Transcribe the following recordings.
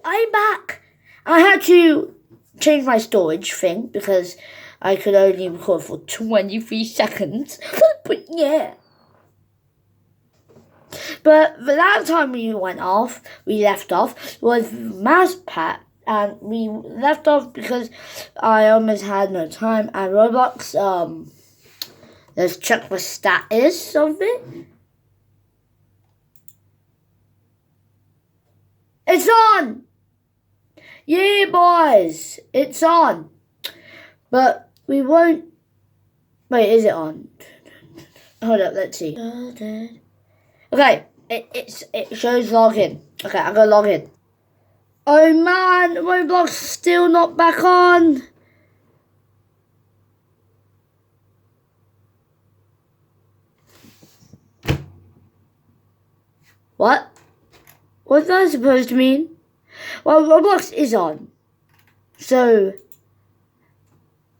I'm back. I had to change my storage thing because I could only record for 23 seconds. But yeah. But the last time we left off was Mouse Pat. And we left off because I almost had no time. And Roblox, let's check the status of it. It's on! Yeah, boys, it's on. But we won't. Wait, is it on? Hold up, let's see. Okay, it shows login. Okay, I'm gonna log in. Oh man, Roblox still not back on. What? What's that supposed to mean? Well, Roblox is on. So,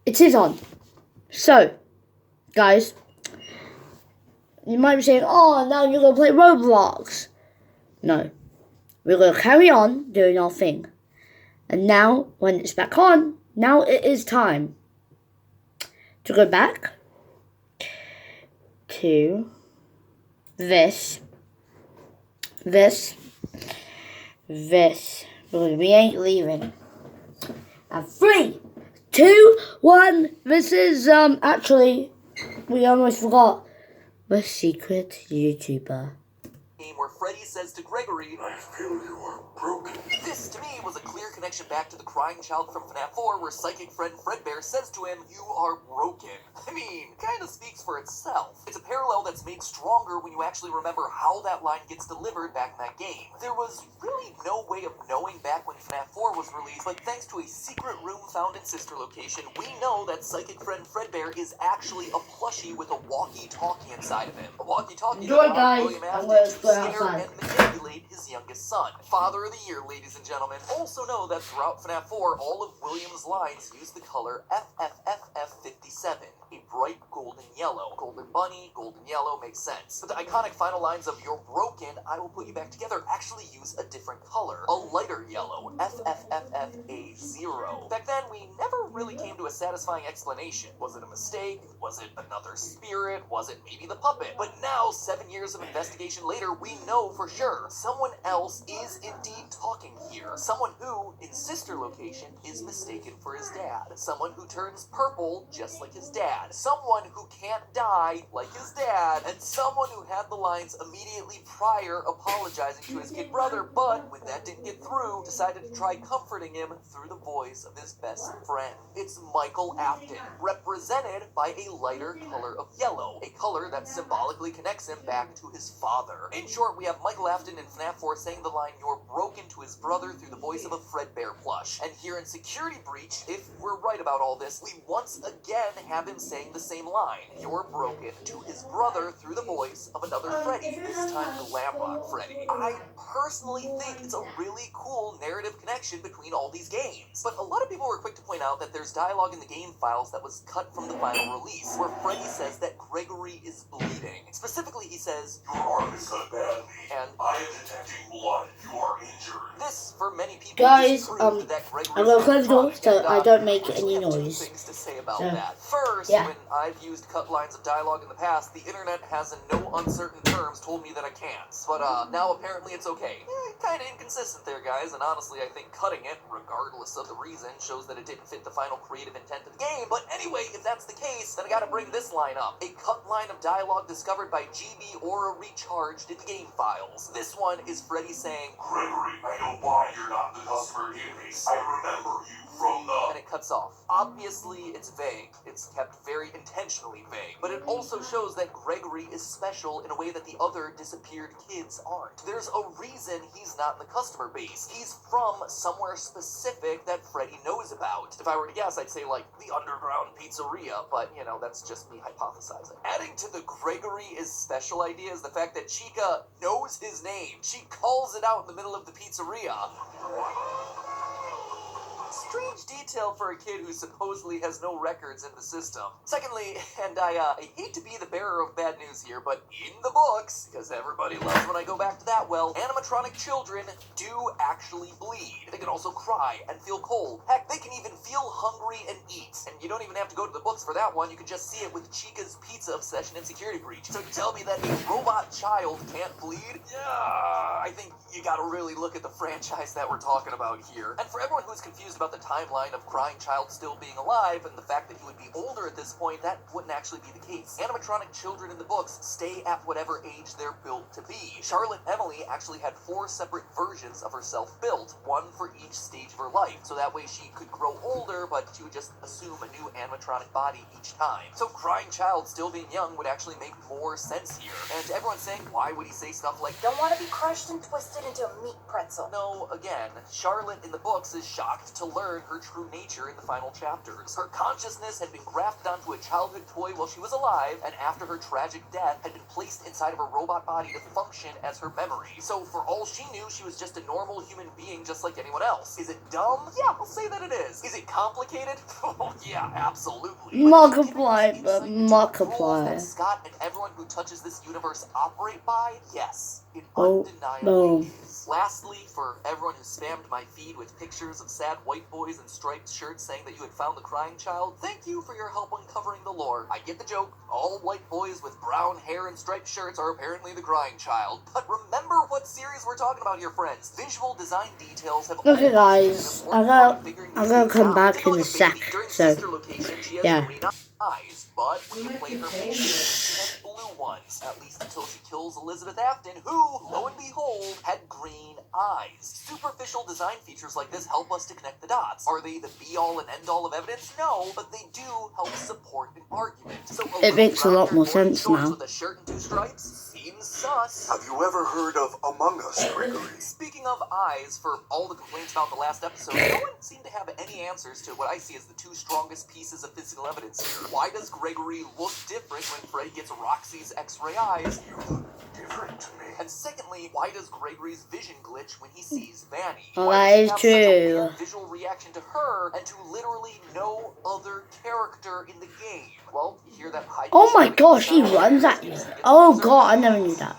it is on. So, guys, you might be saying, oh, now you're going to play Roblox. No. We're going to carry on doing our thing. And now, when it's back on, now it is time to go back to this. Because we ain't leaving. And 3, 2, 1. This is, actually, we almost forgot the secret YouTuber. Where Freddy says to Gregory, I feel you are broken. This, to me, was a clear connection back to the crying child from FNAF 4, where psychic friend Fredbear says to him, you are broken. I mean, kinda speaks for itself. It's a parallel that's made stronger when you actually remember how that line gets delivered back in that game. There was really no way of knowing back when FNAF 4 was released, but thanks to a secret room found in Sister Location, we know that psychic friend Fredbear is actually a plushie with a walkie-talkie inside of it. A walkie-talkie that allowed William Afton to scare and manipulate his youngest son. Father of the Year, ladies and gentlemen. Also know that throughout FNAF 4, all of William's lines use the color FFFF57, a bright golden yellow. Golden bunny, golden yellow, makes sense. But the iconic final lines of You're broken, I will put you back together actually use a different color. A lighter yellow, FFFFA0. Back then, we never really came to a satisfying explanation. Was it a mistake? Was it another spirit? Was it maybe the puppet? But now, 7 years of investigation later, we know for sure. Someone else is indeed talking here. Someone who, in Sister Location, is mistaken for his dad. Someone who turns purple just like his dad. Someone who can't die like his dad. And someone who had the lines immediately prior apologizing to his kid brother, but when that didn't get through, decided to try comforting him through the voice of his best friend. It's Michael Afton, represented by a lighter color of yellow, a color that symbolically connects him back to his father. In short, we have Michael Afton in FNAF 4 saying the line, you're broken, to his brother through the voice of a Fredbear plush. And here in Security Breach, if we're right about all this, we once again have him saying the same line, you're broken, to his brother through the voice of another Freddy, this time Glamrock Freddy. I personally think it's a really cool narrative connection between all these games. But a lot of people were quick to point out that there's dialogue in the game files that was cut from the final release, where Freddy says that Gregory is bleeding. Specifically, he says, Your arm is cut badly. And I am detecting blood. You are injured. This, for many people, Guys, proved that I'm gonna close the door so and, I don't make personally any have two noise. things to say about So, that. First, yeah. when I've used cut lines of dialogue in the past, the internet has in no uncertain terms told me that I can't. But now apparently it's okay. Kinda inconsistent there, guys, and honestly I think cutting it, regardless of the reason, shows that it didn't fit the final creative intent of the game. But anyway, if that's the case, then I gotta bring this line up. A cut line of dialogue discovered by GB Aura Recharged in the game files. This one is Freddy saying, Gregory, I know why you're not in the customer database. I remember you from the... and it cuts off. Obviously, it's vague. It's kept very intentionally vague. But it also shows that Gregory is special in a way that the other disappeared kids aren't. There's a reason he's not in the customer base. He's from somewhere specific that Freddy knows about. If I were to guess, I'd say, like, the underground pizzeria, but, you know, that's just me hypothesizing. Adding to the Gregory is special idea is the fact that Chica knows his name. She calls it out in the middle of the pizzeria. Strange detail for a kid who supposedly has no records in the system. Secondly, and I hate to be the bearer of bad news here, but in the books, because everybody loves when I go back to that well, animatronic children do actually bleed. They can also cry and feel cold. Heck, they can even feel hungry and eat. And you don't even have to go to the books for that one. You can just see it with Chica's pizza obsession and security breach. So tell me that a robot child can't bleed? Yeah, I think you gotta really look at the franchise that we're talking about here. And for everyone who's confused about the timeline of Crying Child still being alive and the fact that he would be older at this point, that wouldn't actually be the case. Animatronic children in the books stay at whatever age they're built to be. Charlotte Emily actually had 4 separate versions of herself built, one for each stage of her life, so that way she could grow older, but she would just assume a new animatronic body each time. So Crying Child still being young would actually make more sense here. And everyone's saying, why would he say stuff like, Don't want to be crushed and twisted into a meat pretzel. no, again, Charlotte in the books is shocked to learn her true nature in the final chapters. Her consciousness had been grafted onto a childhood toy while she was alive, and after her tragic death had been placed inside of a robot body to function as her memory. So for all she knew, she was just a normal human being just like anyone else. Is it dumb? Yeah, I'll say that it is. Is it complicated? Oh yeah, absolutely. Markiplier, But but is it insight into the rules Markiplier. that Scott and everyone who touches this universe operate by? Yes, it Oh, undeniably no. is. Lastly, for everyone who spammed my feed with pictures of sad white boys in striped shirts saying that you had found the Crying Child, thank you for your help uncovering the lore. I get the joke. All white boys with brown hair and striped shirts are apparently the Crying Child. But remember what series we're talking about here, friends. Visual design details have Okay, always guys, been an important part of figuring I'm these gonna things come out. back Take in look a at sec, Baby. During so, Sister Location, she has yeah. green eyes, but when you play her main game, she has blue ones, at least until she kills Elizabeth Afton, who, lo and behold, had green eyes. Superficial design features like this help us to connect the dots. Are they the be-all and end-all of evidence? No, but they do help support an argument. So It makes a lot more brown-haired sense boy in shorts now. with a shirt and 2 stripes seems sus. Have you ever heard of Among Us, Gregory? Speaking of eyes, for all the complaints about the last episode, no one seemed to have any answers to what I see as the 2 strongest pieces of physical evidence here. Why does Gregory look different when Freddy gets Roxy's X-ray eyes? You look different to me. And secondly, why does Gregory's vision glitch when he sees Vanny? Oh, Why that does he is have such a true. weird visual reaction to her and to literally no other character in the game? Well, you hear that high Oh my gosh, he runs at you. Oh god, I never knew that.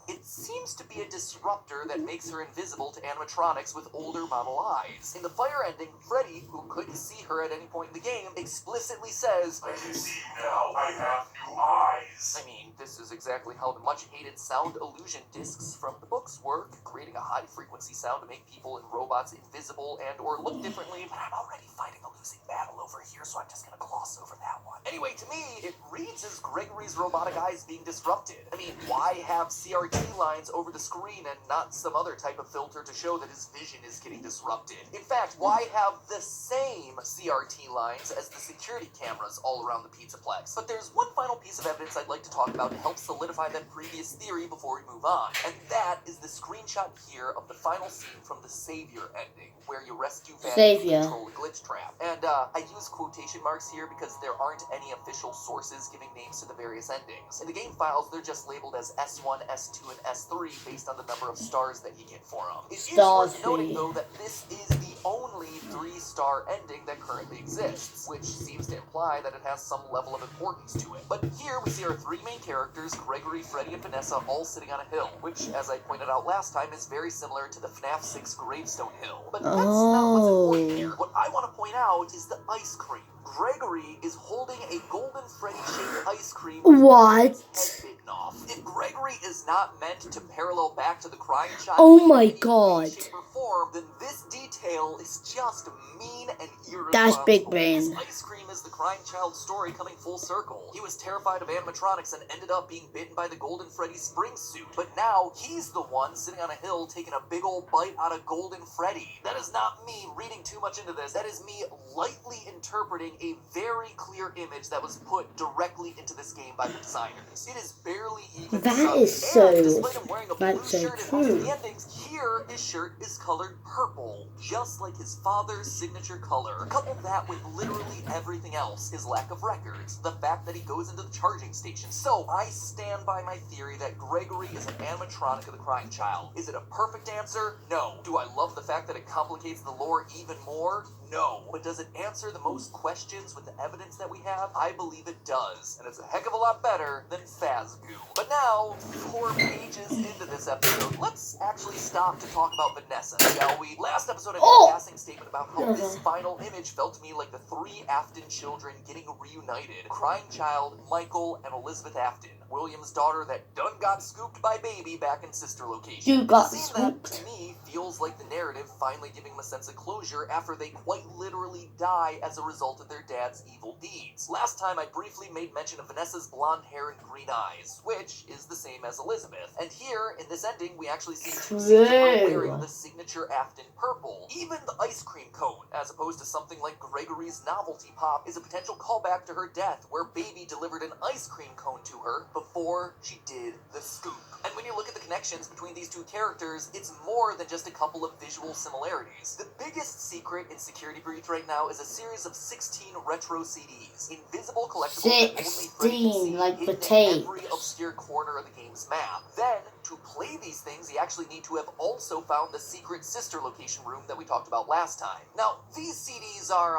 It seems to be a disruptor that makes her invisible to animatronics with older model eyes. In the fire ending, Freddy, who couldn't see her at any point in the game, explicitly says, I can see now. I have new eyes. I mean, this is exactly how the much-hated sound illusion discs from the books work, creating a high-frequency sound to make people and robots invisible and or look differently, but I'm already fighting a losing battle over here, so I'm just gonna gloss over that one. Anyway, to me, it reads as Gregory's robotic eyes being disrupted. I mean, why have CRT lines over the screen and not some other type of filter to show that his vision is getting disrupted? In fact, why have the same CRT lines as the security cameras all around the Pizzaplex? But there's one final piece of evidence I'd like to talk about to help solidify that previous theory before we move on, and that is the screenshot here of the final scene from the Savior ending, where you rescue Vanny Savior. and control a glitch trap. And I use quotation marks here because there aren't any official sources giving names to the various endings. In the game files, they're just labeled as S1, S2, and S3 based on the number of stars that you get for them. It is worth noting, though, that this is the only 3-star ending that currently exists, which seems to imply that it has some level of importance to it. But here we see our 3 main characters, Gregory, Freddy, and Vanessa, all sitting on a hill, which, as I pointed out last time, is very similar to the FNAF 6 Gravestone Hill. But that's not what's important here. What I want to point out is the ice cream. Gregory is holding a golden Freddy-shaped ice cream with What? his head bitten off. If Gregory is not meant to parallel back to the Crying Child Oh in my any way, god. shape, or form, then this detail is just mean and irresponsible. That's big brain. This ice cream is the Crying Child story coming full circle. He was terrified of animatronics and ended up being bitten by the Golden Freddy spring suit. But now he's the one sitting on a hill taking a big old bite out of Golden Freddy. That is not me reading too much into this. That is me lightly interpreting a very clear image that was put directly into this game by the designers. It is barely even That subtle. is so- And despite him wearing a blue that's so shirt in most of true. the endings, here here, his shirt is colored purple, just like his father's signature color. Couple that with literally everything else, his lack of records, the fact that he goes into the charging station. So, I stand by my theory that Gregory is an animatronic of the crying child. Is it a perfect answer? No. Do I love the fact that it complicates the lore even more? No. But does it answer the most questions with the evidence that we have? I believe it does. And it's a heck of a lot better than Fazgoo. But now, 4 pages into this episode, let's actually stop to talk about Vanessa, shall we? Last episode I made a passing statement about how this final image felt to me like the 3 Afton children getting reunited. Crying child, Michael, and Elizabeth Afton. William's daughter that done got scooped by baby back in sister location. You got Seeing scooped. that, to me, feels like the narrative finally giving them a sense of closure after they quite literally die as a result of their dad's evil deeds. Last time I briefly made mention of Vanessa's blonde hair and green eyes, which is the same as Elizabeth. And here, in this ending, we actually see 2 scenes of her wearing the signature Afton purple. Even the ice cream cone, as opposed to something like Gregory's novelty pop, is a potential callback to her death, where baby delivered an ice cream cone to her before she did the scoop. And when you look at the connections between these 2 characters, it's more than just a couple of visual similarities. The biggest secret in Security Breach right now is a series of 16 retro CDs, invisible collectibles that only Freddy can see, like the hidden in tape. every obscure corner of the game's map. Then, to play these things, you actually need to have also found the secret sister location room that we talked about last time. Now, these CDs are,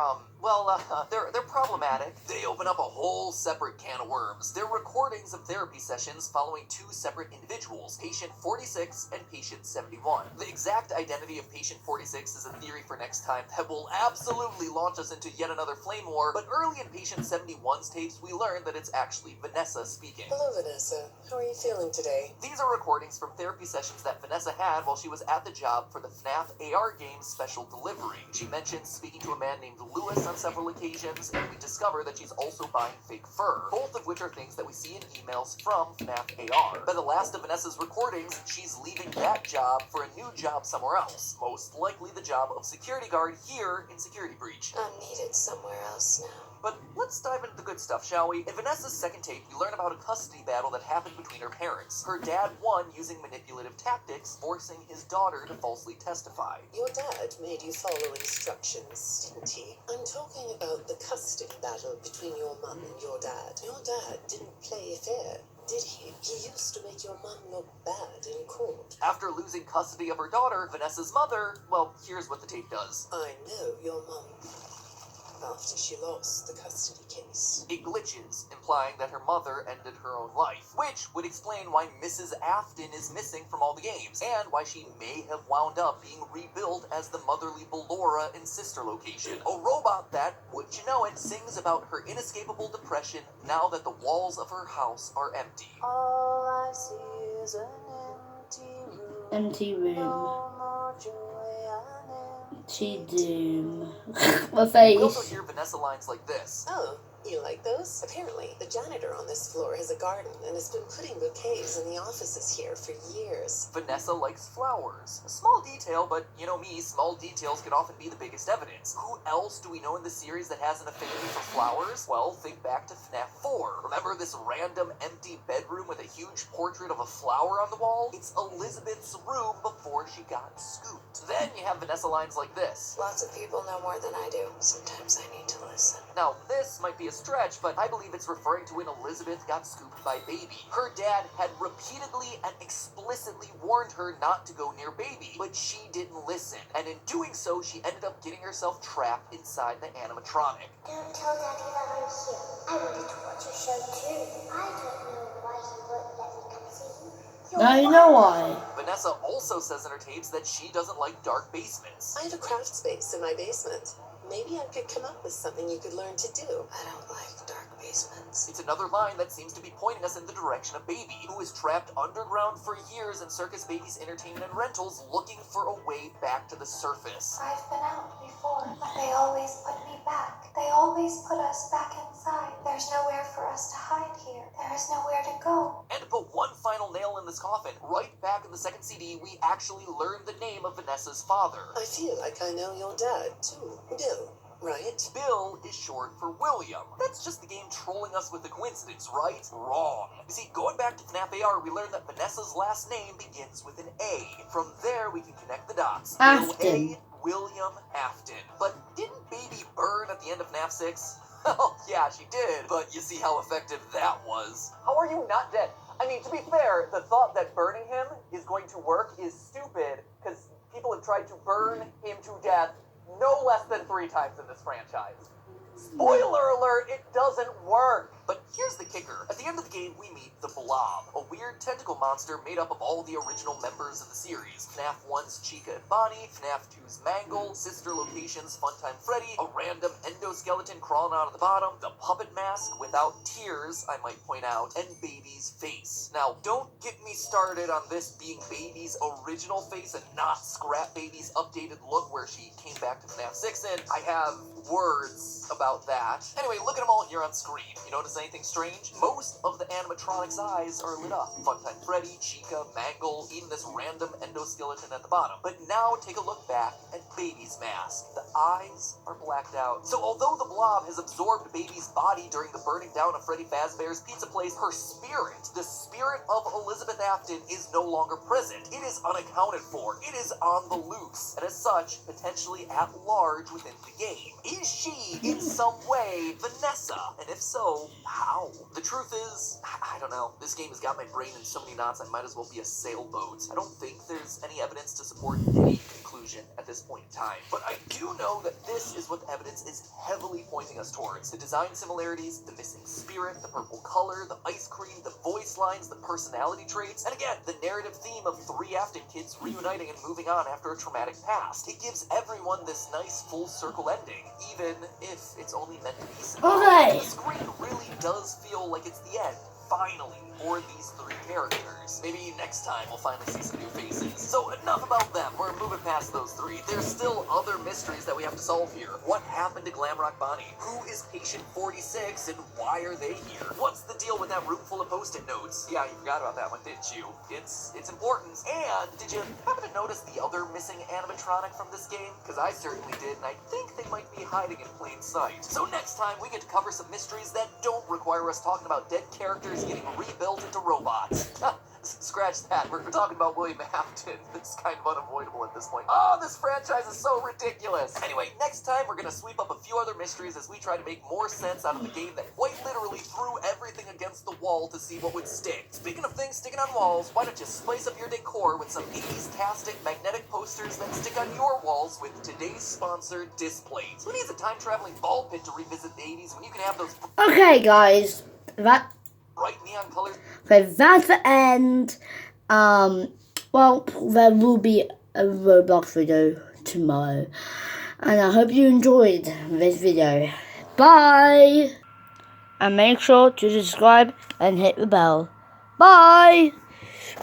they're problematic. They open up a whole separate can of worms. They're recordings of therapy sessions following 2 separate individuals, patient 46 and patient 71. The exact identity of patient 46 is a theory for next time that will absolutely launch us into yet another flame war, but early in patient 71's tapes, we learned that it's actually Vanessa speaking. Hello, Vanessa. How are you feeling today? These are recordings from therapy sessions that Vanessa had while she was at the job for the FNAF AR game's special delivery. She mentions speaking to a man named Lewis on several occasions, and we discover that she's also buying fake fur, both of which are things that we see in emails from FNAF AR. By the last of Vanessa's recordings, she's leaving that job for a new job somewhere else, most likely the job of security guard here in Security Breach. I'm needed somewhere else now. But let's dive into the good stuff, shall we? In Vanessa's second tape, we learn about a custody battle that happened between her parents. Her dad won using manipulative tactics, forcing his daughter to falsely testify. Your dad made you follow instructions, didn't he? I'm talking about the custody battle between your mum and your dad. Your dad didn't play fair, did he? He used to make your mum look bad in court. After losing custody of her daughter, Vanessa's mother, well, here's what the tape does. I know your mum. After she lost the custody case. It glitches, implying that her mother ended her own life, which would explain why Mrs. Afton is missing from all the games, and why she may have wound up being rebuilt as the motherly Ballora in sister location. A robot that, wouldn't you know it, sings about her inescapable depression now that the walls of her house are empty. All I see is an empty room. Empty room. No more joy, Empty doom. My We face. also hear Vanessa lines like this. Oh, you like those? Apparently, the janitor on this floor has a garden and has been putting bouquets in the offices here for years. Vanessa likes flowers. A small detail, but you know me, small details can often be the biggest evidence. Who else do we know in the series that has an affinity for flowers? Well, think back to FNAF 4. Remember this random empty bedroom with a huge portrait of a flower on the wall? It's Elizabeth's room before she got scooped. Then you have Vanessa lines like this. Lots of people know more than I do. Sometimes I need to listen. Now, this might be a stretch, but I believe it's referring to when Elizabeth got scooped by Baby. Her dad had repeatedly and explicitly warned her not to go near Baby, but she didn't listen. And in doing so, she ended up getting herself trapped inside the animatronic. Don't tell Daddy that I'm here. I wanted to watch your show too. I don't know why he won't let me come see you. Now you know why. Vanessa also says in her tapes that she doesn't like dark basements. I have a craft space in my basement. Maybe I could come up with something you could learn to do. I don't like dark basements. It's another line that seems to be pointing us in the direction of Baby, who is trapped underground for years in Circus Baby's entertainment and rentals, looking for a way back to the surface. I've been out before, but they always put me back. They always put us back inside. There's nowhere for us to hide here. There is nowhere to go. And to put one final nail in this coffin, right back in the second CD, we actually learned the name of Vanessa's father. I feel like I know your dad, too. Bill. Right? Bill is short for William. That's just the game trolling us with the coincidence, right? Wrong. You see, going back to FNAF AR, we learned that Vanessa's last name begins with an A. From there, we can connect the dots. Bill Afton. A, William Afton. But didn't Baby burn at the end of FNAF 6? Well, yeah, she did, but you see how effective that was. How are you not dead? I mean, to be fair, the thought that burning him is going to work is stupid, because people have tried to burn him to death no less than 3 times in this franchise. Spoiler alert, it doesn't work! But here's the kicker. At the end of the game, we meet the Blob, a weird tentacle monster made up of all the original members of the series. FNAF 1's Chica and Bonnie, FNAF 2's Mangle, Sister Location's Funtime Freddy, a random endoskeleton crawling out of the bottom, the puppet mask without tears, I might point out, and Baby's face. Now, don't get me started on this being Baby's original face and not Scrap Baby's updated look where she came back to FNAF 6 in. I have words about that. Anyway, look at them all here on screen. You notice anything strange? Most of the animatronics' eyes are lit up. Funtime Freddy, Chica, Mangle, even this random endoskeleton at the bottom. But now take a look back at Baby's mask. The eyes are blacked out. So although the Blob has absorbed Baby's body during the burning down of Freddy Fazbear's Pizza Place, her spirit, the spirit of Elizabeth Afton, is no longer present. It is unaccounted for. It is on the loose, and as such, potentially at large within the game. Is she, in some way, Vanessa? And if so, how? The truth is, I don't know. This game has got my brain in so many knots, I might as well be a sailboat. I don't think there's any evidence to support any conclusion at this point in time. But I do know that this is what the evidence is heavily pointing us towards. The design similarities, the missing spirit, the purple color, the ice cream, the voice lines, the personality traits, and again, the narrative theme of 3 Afton kids reuniting and moving on after a traumatic past. It gives everyone this nice full circle ending, even if it's only meant to be symbolic. Okay. The screen really does feel like it's the end, finally, for these 3 characters. Maybe next time we'll finally see some new faces. So enough about them, we're moving past those 3. There's still other mysteries that we have to solve here. What happened to Glamrock Bonnie? Who is Patient 46 and why are they here? What's the deal with that room full of post-it notes? Yeah, you forgot about that one, didn't you? It's important. And did you happen to notice the other missing animatronic from this game? Because I certainly did, and I think they might be hiding in plain sight. So next time we get to cover some mysteries that don't require us talking about dead characters getting rebuilt into robots. Scratch that. We're talking about William Afton. It's kind of unavoidable at this point. Oh, this franchise is so ridiculous. Anyway, next time we're going to sweep up a few other mysteries as we try to make more sense out of the game that quite literally threw everything against the wall to see what would stick. Speaking of things sticking on walls, why don't you spice up your decor with some 80s-tastic magnetic posters that stick on your walls with today's sponsor, Displays. Who needs a time-traveling ball pit to revisit the 80s when you can have those Okay, guys. bright neon colors? Okay, that's the end. Well, there will be a Roblox video tomorrow. And I hope you enjoyed this video. Bye! And make sure to subscribe and hit the bell. Bye!